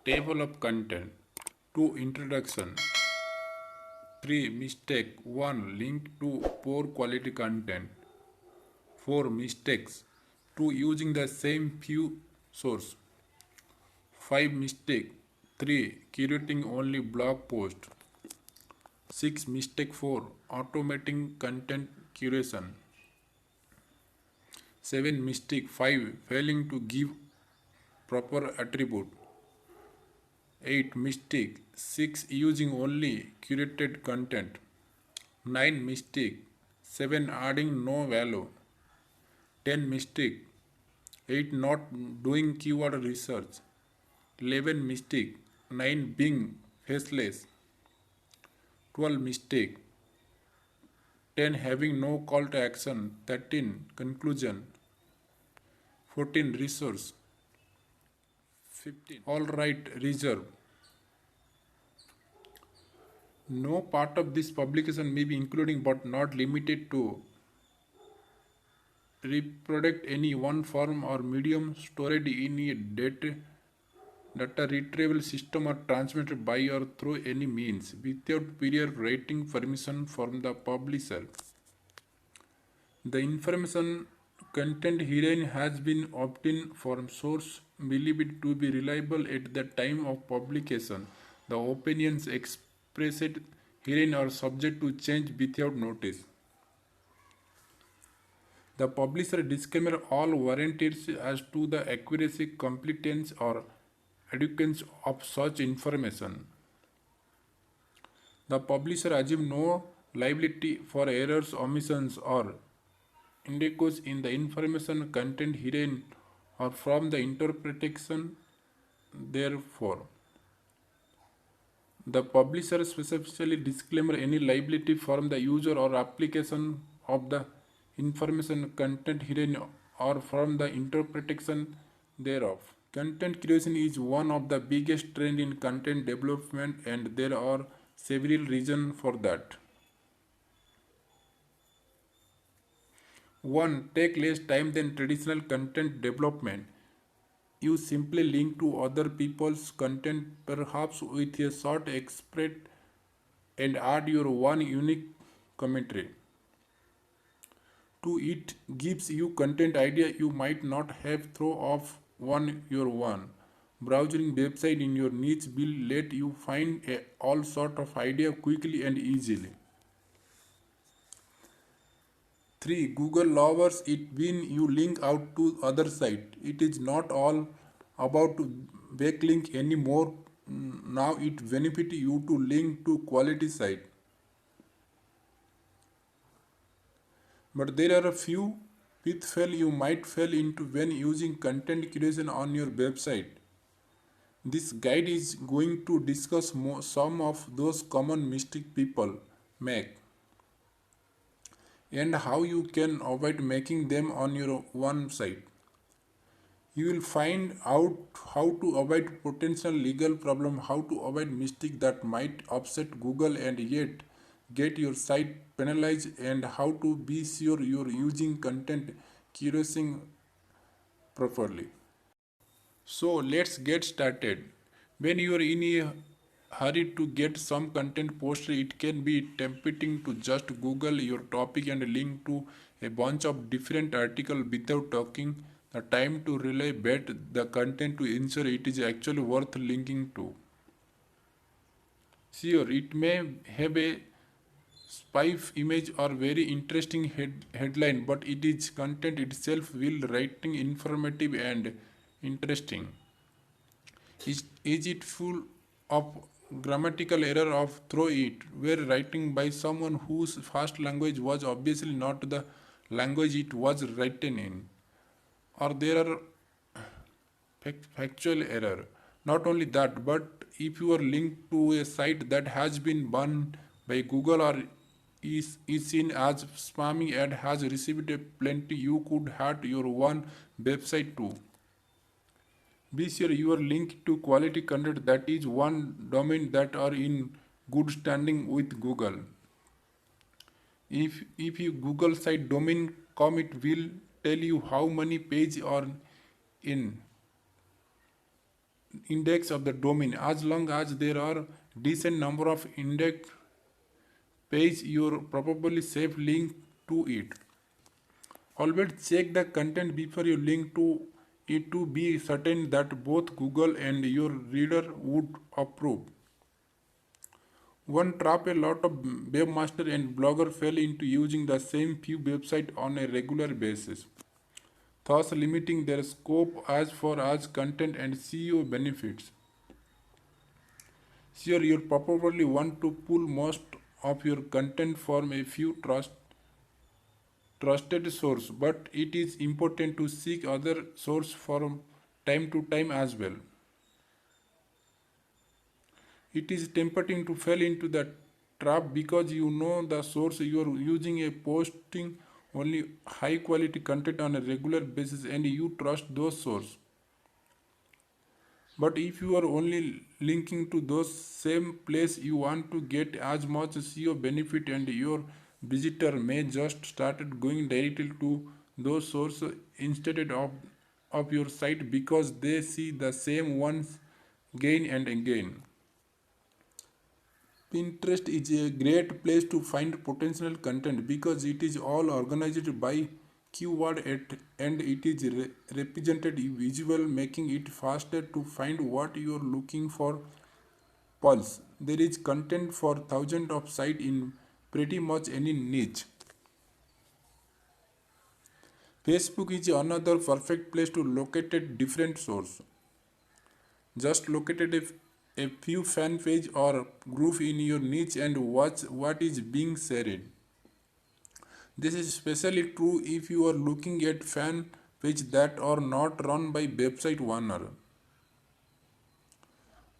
Table of content. 2. Introduction. 3. Mistake 1. Link to poor quality content. 4. Mistakes. 2. Using the same few source. 5. Mistake 3. Curating only blog post. 6. Mistake 4. Automating content curation. 7. Mistake 5. Failing to give proper attribute. 8. Mistake 6. Using only curated content. 9. Mistake 7. Adding no value. 10. Mistake 8. Not doing keyword research. 11. Mistake 9. Being faceless. 12. Mistake 10. Having no call to action. 13. Conclusion. 14. Resource. 15. All right, reserve. No part of this publication may be including but not limited to reproduce any one form or medium stored in a data retrieval system or transmitted by or through any means without prior writing permission from the publisher. The information content herein has been obtained from source believed to be reliable at the time of publication. The opinions expressed herein are subject to change without notice. The publisher disclaimer all warranties as to the accuracy, completeness, or adequacy of such information. The publisher assumes no liability for errors, omissions, or inadequacies in the information content herein or from the interpretation. Therefore, the publisher specifically disclaimer any liability from the user or application of the information content herein or from the interpretation thereof. Content creation is one of the biggest trends in content development and there are several reasons for that. 1. Take less time than traditional content development. You simply link to other people's content, perhaps with a short excerpt, and add your one unique commentary. 2. It gives you content idea you might not have thought of on your own. Browsing website in your niche will let you find all sort of idea quickly and easily. 3. Google loves it when you link out to other site. It is not all about backlink anymore. Now it benefits you to link to quality site. But there are a few pitfalls you might fall into when using content curation on your website. This guide is going to discuss some of those common mistakes people make and how you can avoid making them on your own site. You will find out how to avoid potential legal problem, how to avoid mistakes that might upset Google and yet get your site penalized, and how to be sure you're using content curation properly. So let's get started. When you are in a hurry to get some content posted, it can be tempting to just Google your topic and link to a bunch of different articles without taking the time to really vet the content to ensure it is actually worth linking to. Sure, it may have a spiff image or very interesting headline, but it is content itself will writing informative and interesting. Is it full of grammatical error of through it, where writing by someone whose first language was obviously not the language it was written in? Or there are factual error. Not only that, but if you are linked to a site that has been banned by Google or is seen as spammy and has received a plenty, you could hurt your one website too. Be sure you are linked to quality content that is one domain that are in good standing with Google. If you Google site domain com, it will tell you how many pages are in. index of the domain. As long as there are decent number of index page, you're probably safe link to it. Always check the content before you link to it to be certain that both Google and your reader would approve. One trap a lot of webmaster and blogger fell into using the same few websites on a regular basis, thus limiting their scope as far as content and SEO benefits. Sure, you probably want to pull most of your content from a few trusted source, but it is important to seek other source from time to time as well. It is tempting to fall into the trap because you know the source you are using a posting only high quality content on a regular basis and you trust those sources. But if you are only linking to those same place, you want to get as much SEO benefit and your visitor may just started going directly to those sources instead of your site because they see the same ones again and again. Pinterest is a great place to find potential content because it is all organized by keyword and it is represented visual, making it faster to find what you are looking for. Pulse. There is content for thousands of sites in pretty much any niche. Facebook is another perfect place to locate a different source. Just locate a few fan page or group in your niche and watch what is being shared. This is especially true if you are looking at fan pages that are not run by website owner.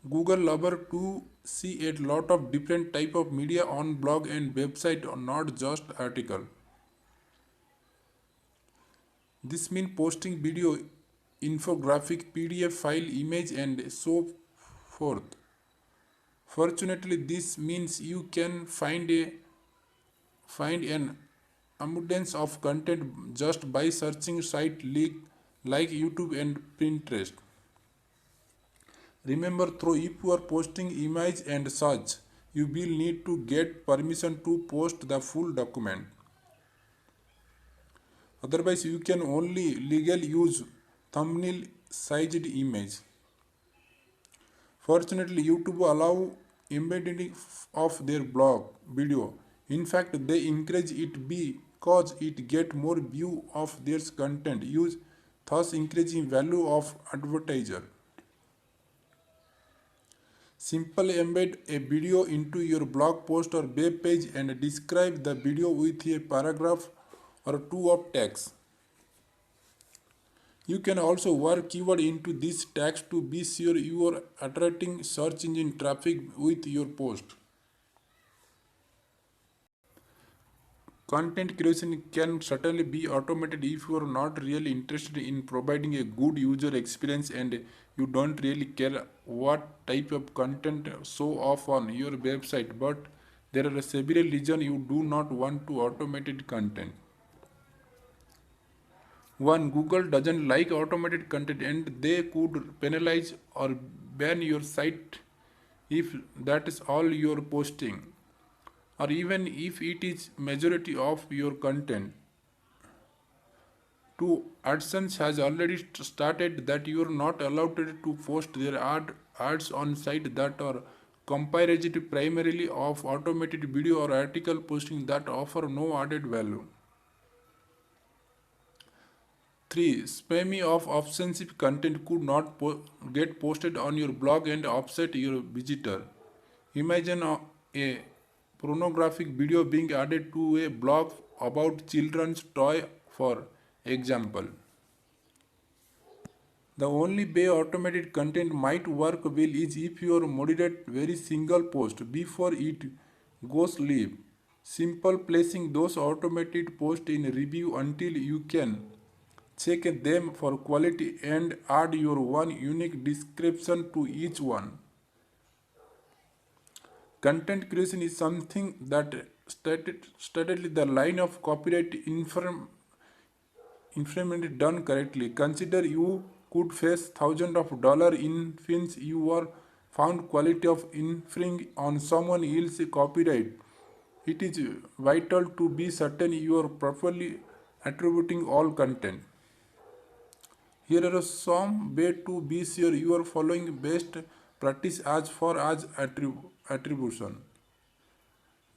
Google lover to see a lot of different type of media on blog and website, or not just article. This means posting video, infographic, PDF file, image and so forth. Fortunately, this means you can find an abundance of content just by searching site like YouTube and Pinterest. Remember, though, if you are posting image and such, you will need to get permission to post the full document. Otherwise, you can only legally use thumbnail sized image. Fortunately, YouTube allow embedding of their blog video. In fact, they encourage it because it get more view of their content use, thus increasing value of advertiser. Simply embed a video into your blog post or web page and describe the video with a paragraph or two of text. You can also work keyword into these tags to be sure you are attracting search engine traffic with your post. Content creation can certainly be automated if you are not really interested in providing a good user experience and you don't really care what type of content show off on your website, but there are several reasons you do not want to automated content. One, Google doesn't like automated content and they could penalize or ban your site if that is all you're posting, or even if it is majority of your content. Two, AdSense has already started that you are not allowed to post their ads on sites that are comprised primarily of automated video or article posting that offer no added value. 3. Spammy of offensive content could not get posted on your blog and upset your visitor. Imagine a pornographic video being added to a blog about children's toy, for example. The only way automated content might work well is if you moderate very single post before it goes live. Simple placing those automated posts in review until you can check them for quality and add your one unique description to each one. Content creation is something that steadily the line of copyright infringement done correctly. Consider you could face thousands of dollars in fines you were found quality of infringing on someone else's copyright. It is vital to be certain you are properly attributing all content. Here are some way to be sure you are following best practice as far as attribution.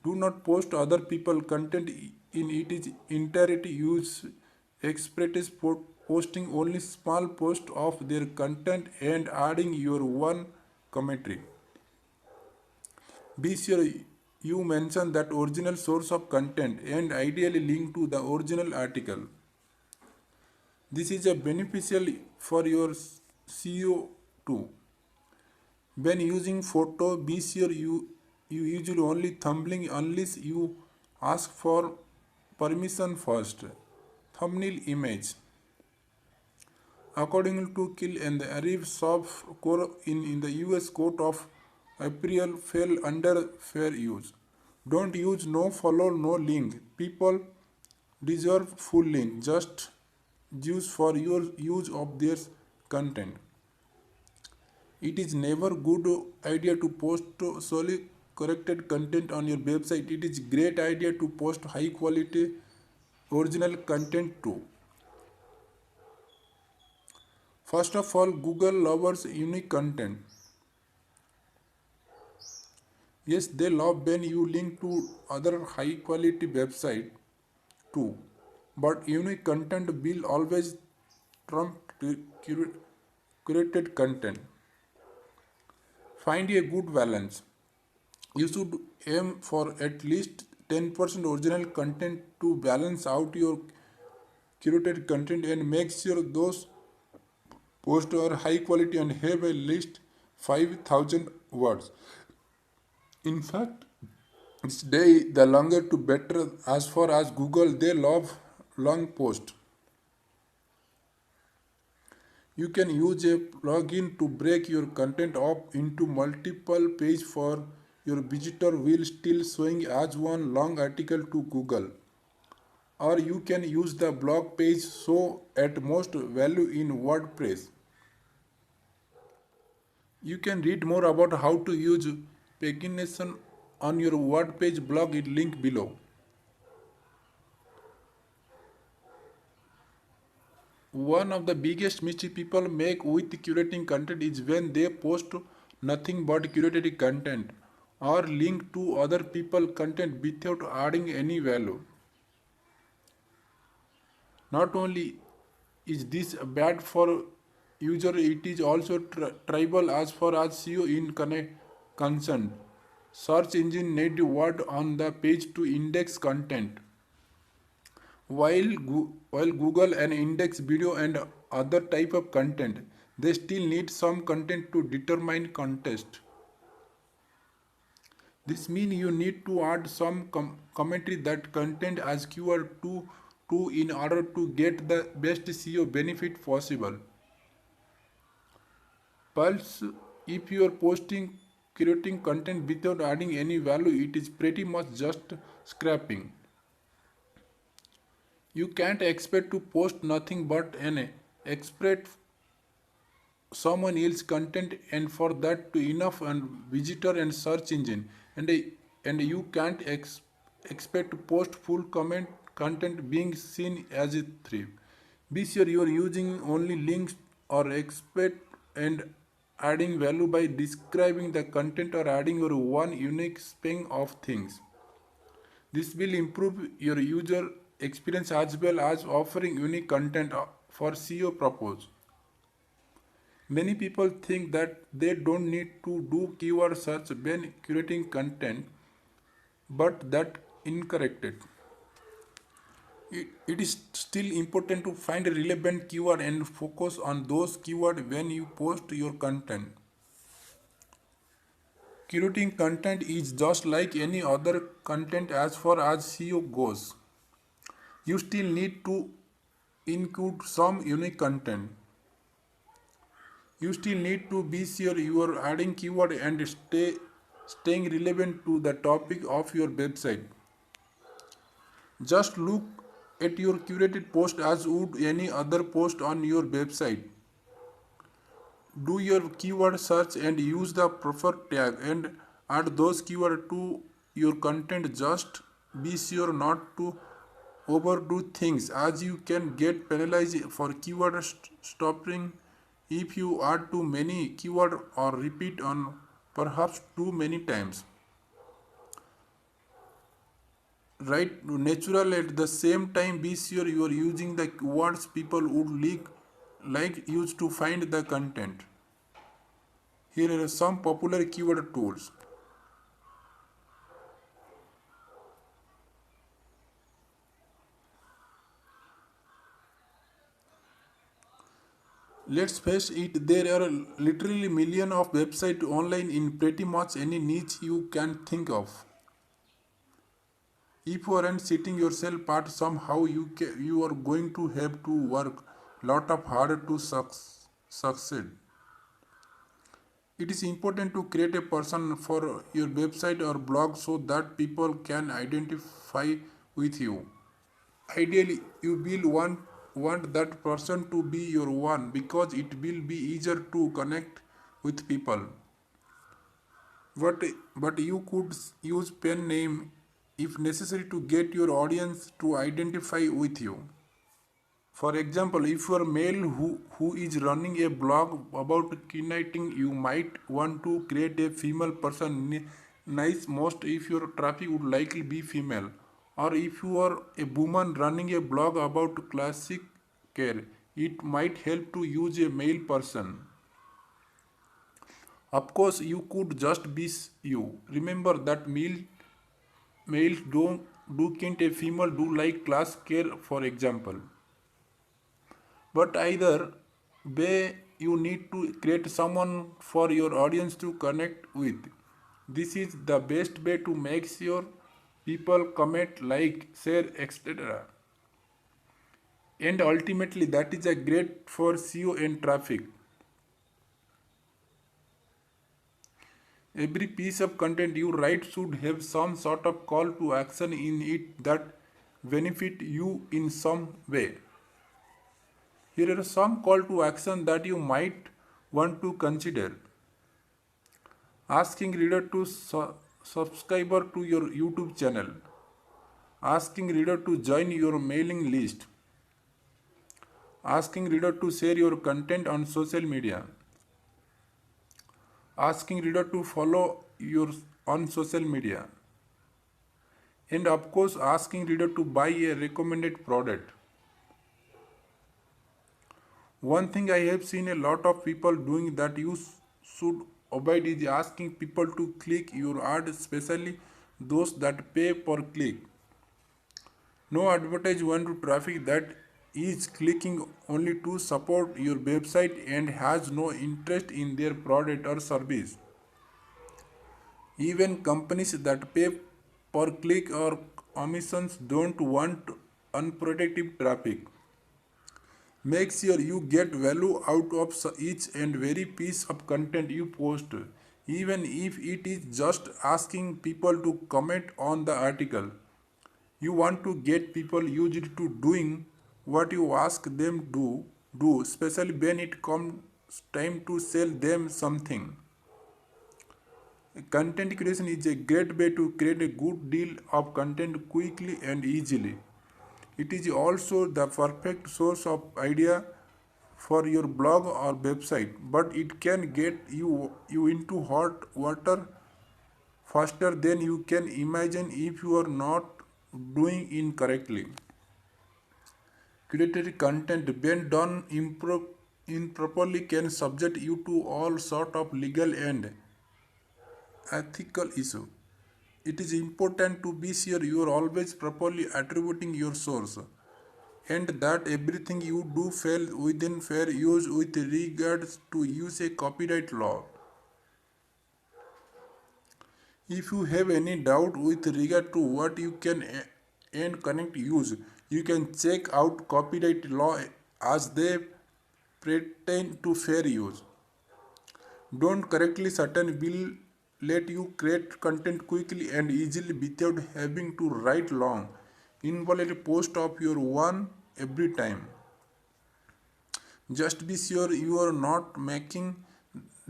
Do not post other people content in its entirety. Use expertise posting only small post of their content and adding your one commentary. Be sure you mention that original source of content and ideally link to the original article. This is a beneficial for your SEO too. When using photo, be sure you usually only thumbnail unless you ask for permission first. Thumbnail image. According to Kill and the Arif Soft in the US Court of Appeal fell under fair use. Don't use no follow, no link. People deserve full link. Just use for your use of their content. It is never good idea to post solely corrected content on your website. It is great idea to post high quality original content too. First of all, Google loves unique content. Yes, they love when you link to other high quality website too. But unique content will always trump curated content. Find a good balance. You should aim for at least 10% original content to balance out your curated content and make sure those posts are high quality and have at least 5,000 words. In fact, it's day the longer to better as far as Google they love long posts. You can use a plugin to break your content up into multiple pages for your visitor will still showing as one long article to Google. Or you can use the blog page so at most value in WordPress. You can read more about how to use pagination on your WordPress blog in link below. One of the biggest mistakes people make with curating content is when they post nothing but curated content or link to other people content without adding any value. Not only is this bad for user, it is also tribal as far as SEO in concerned. Search engine need word on the page to index content. While Google and index video and other type of content, they still need some content to determine context. This means you need to add some commentary that content as keyword to in order to get the best SEO benefit possible. Pulse, if you are posting curating content without adding any value, it is pretty much just scrapping. You can't expect to post nothing but an expert someone else content and for that to enough and visitor and search engine and you can't expect to post full comment content being seen as a thrift. Be sure you are using only links or expert and adding value by describing the content or adding your one unique spin of things. This will improve your user experience as well as offering unique content for SEO purpose. Many people think that they don't need to do keyword search when curating content, but that incorrect. It is still important to find a relevant keyword and focus on those keywords when you post your content. Curating content is just like any other content as far as SEO goes. You still need to include some unique content. You still need to be sure you are adding keyword and staying relevant to the topic of your website. Just look at your curated post as would any other post on your website. Do your keyword search and use the proper tag and add those keywords to your content. Just be sure not to overdo things as you can get penalized for keyword stopping if you add too many keyword or repeat on perhaps too many times. Right, natural at the same time. Be sure you are using the words people would like use to find the content. Here are some popular keyword tools. Let's face it, there are literally millions of websites online in pretty much any niche you can think of. If you aren't setting yourself apart somehow, you are going to have to work lot of hard to succeed. It is important to create a person for your website or blog so that people can identify with you. Ideally, you will want that person to be your one because it will be easier to connect with people. But, but you could use pen name if necessary to get your audience to identify with you. For example, if you are male who is running a blog about kidnapping, you might want to create a female person nice most if your traffic would likely be female. Or if you are a woman running a blog about classic care, it might help to use a male person. Of course, you could just be you. Remember that males don't do can't a female do like class care, for example. But either way, you need to create someone for your audience to connect with. This is the best way to make sure people comment, like, share, etc. And ultimately, that is a great for SEO and traffic. Every piece of content you write should have some sort of call to action in it that benefit you in some way. Here are some call to action that you might want to consider. Asking reader to subscriber to your YouTube channel. Asking reader to join your mailing list. Asking reader to share your content on social media. Asking reader to follow your on social media. And of course, asking reader to buy a recommended product. One thing I have seen a lot of people doing that you should avoid is asking people to click your ad, especially those that pay per click. No advertiser want to traffic that is clicking only to support your website and has no interest in their product or service. Even companies that pay per click or commissions don't want unprotected traffic. Make sure you get value out of each and very piece of content you post, even if it is just asking people to comment on the article. You want to get people used to doing what you ask them to do, especially when it comes time to sell them something. Content creation is a great way to create a good deal of content quickly and easily. It is also the perfect source of idea for your blog or website, but it can get you into hot water faster than you can imagine if you are not doing it correctly. Curated content, when done improperly, can subject you to all sort of legal and ethical issues. It is important to be sure you are always properly attributing your source and that everything you do falls within fair use with regards to use a copyright law. If you have any doubt with regard to what you can and cannot use, you can check out copyright law as they pertain to fair use. Don't correctly certain will let you create content quickly and easily without having to write long, invalid post of your one every time. Just be sure you are not making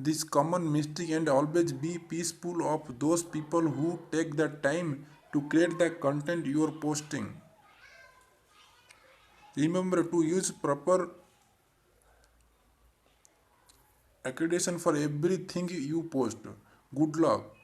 this common mistake and always be peaceful of those people who take the time to create the content you are posting. Remember to use proper accreditation for everything you post. Good luck.